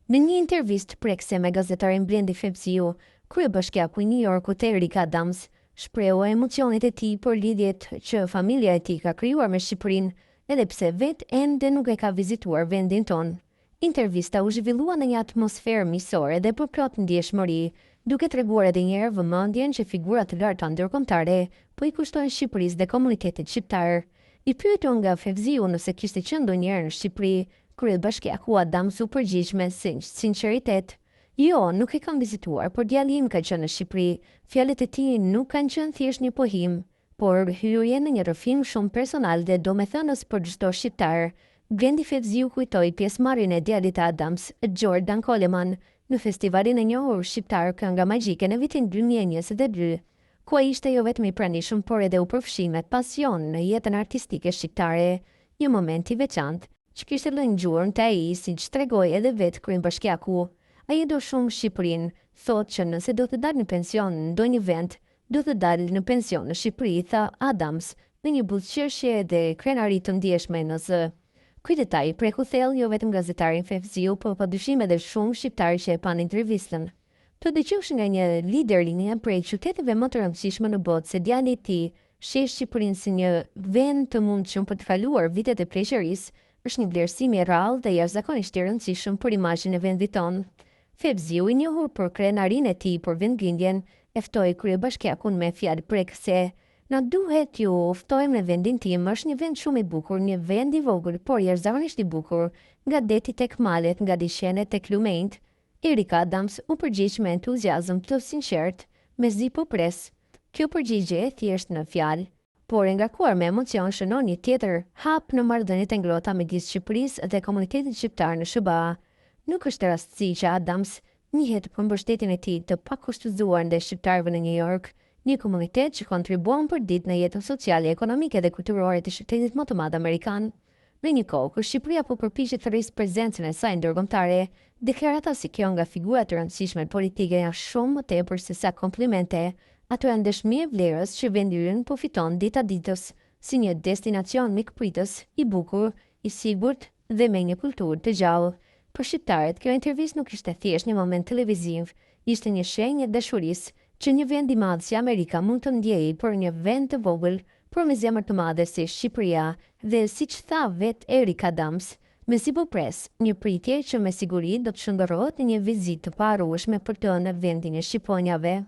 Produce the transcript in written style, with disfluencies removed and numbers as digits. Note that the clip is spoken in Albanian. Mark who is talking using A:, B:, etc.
A: Në një intervistë prekse me gazetarin Blendi Fevziu, kryebashkiaku i New Yorkut Eric Adams shprehu emocionet e tij për lidhjet që familja e tij ka krijuar me Shqipërinë, edhe pse vetë ende nuk e ka vizituar vendin tonë. Intervista u zhvillua në një atmosferë miqësore dhe përplot ndjeshmëri, duke treguar edhe një herë vëmendjen që figura të larta ndërkombëtare po i kushtojnë Shqipërisë dhe komunitetit shqiptar. I pyetur nga Fevziu nëse kishte qenë ndonjëherë në Shqipëri, kryebashkiaku Adams u përgjigj me sinqeritet. Jo, nuk e kam vizituar, por djali im ka qenë në Shqipëri. Fjalët e tij nuk kanë qenë thjesht një pohim, por hyrje në një rrëfim shumë personal dhe domethënës për çdo shqiptar. Blendi Fevziu kujtoi pjesëmarrjen e djalit të Adams, Jordan Coleman, në festivalin e njohur shqiptar Kënga Magjike në vitin 2022, ku ai ishte jo vetëm i pranishëm, por edhe u përfshi me pasion në jetën artistike shqiptare, një moment i veçantë që kishte lënë gjurmë te ai, siç tregoi edhe vetë kryebashkiaku. Ai do shumë Shqipërinë, thotë që nëse do të dalë në pension në ndonjë vend, do të dalë në pension në Shqipëri, tha Adams, në një buzëqeshje dhe krenari të ndjeshme në zë. Ky detaj preku thellë jo vetëm gazetarin Fevziu, por padyshim edhe shumë shqiptarë që e pan intervistën. Të dëgjosh nga një liderlinje prej qyteteve më të rëndësishme në botë se djali i tij sheh Shqipërinë si një vend të mundshëm për të kaluar vitet e pleqërisë, është një vlerësim i rrallë dhe jashtëzakonisht i rëndësishëm për imazhin e vendit tonë. Fevziu, i njohur për krenarinë e tij për vendgjindjen, e ftoi kryebashkiakun me fjalë prekëse: "Na duhet ju ftojmë në vendin tim, është një vend shumë i bukur, një vend i vogël, por jashtëzakonisht i bukur, nga deti tek malet, nga dishenet tek lumenjt." Eric Adams u përgjigj me entuziazëm të sinqert, mezi po pres. Kjo përgjigje thjesht në fjalë, por e ngarkuar me emocion, shënon një tjetër hap në marrëdhëniet e ngrohta midis Shqipërisë dhe komunitetit shqiptar në SBA. Nuk është rastësi që Adams njihet për mbështetjen e tij të pakushtozuar ndaj shqiptarëve në New York, një komunitet që kontribuon përditshëm në jetën sociale, ekonomike dhe kulturore të shtetit më të madh amerikan. Në një kohë kur Shqipëria po përpiqet të rrisë prezencën e saj ndërkombëtare, deklarata si kjo nga figura të rëndësishme politike janë shumë më tepër se sa komplimente. Ato janë dëshmi e vlerës që vendi ynë po fiton dita ditës, si një destinacion mikpritës, i bukur, i sigurt dhe me një kulturë të gjallë. Për shqiptarët, kjo intervistë nuk ishte thjesht një moment televiziv, ishte një shenjë dashurisë që një vend i madh si Amerika mund të ndjejë për një vend të vogël, por me zemër të madhe si Shqipëria, dhe siç tha vetë Eric Adams, mezi po pres, një pritje që me siguri do të shndërrohet në një vizitë të paharrueshme për të në vendin e Shqiponjave.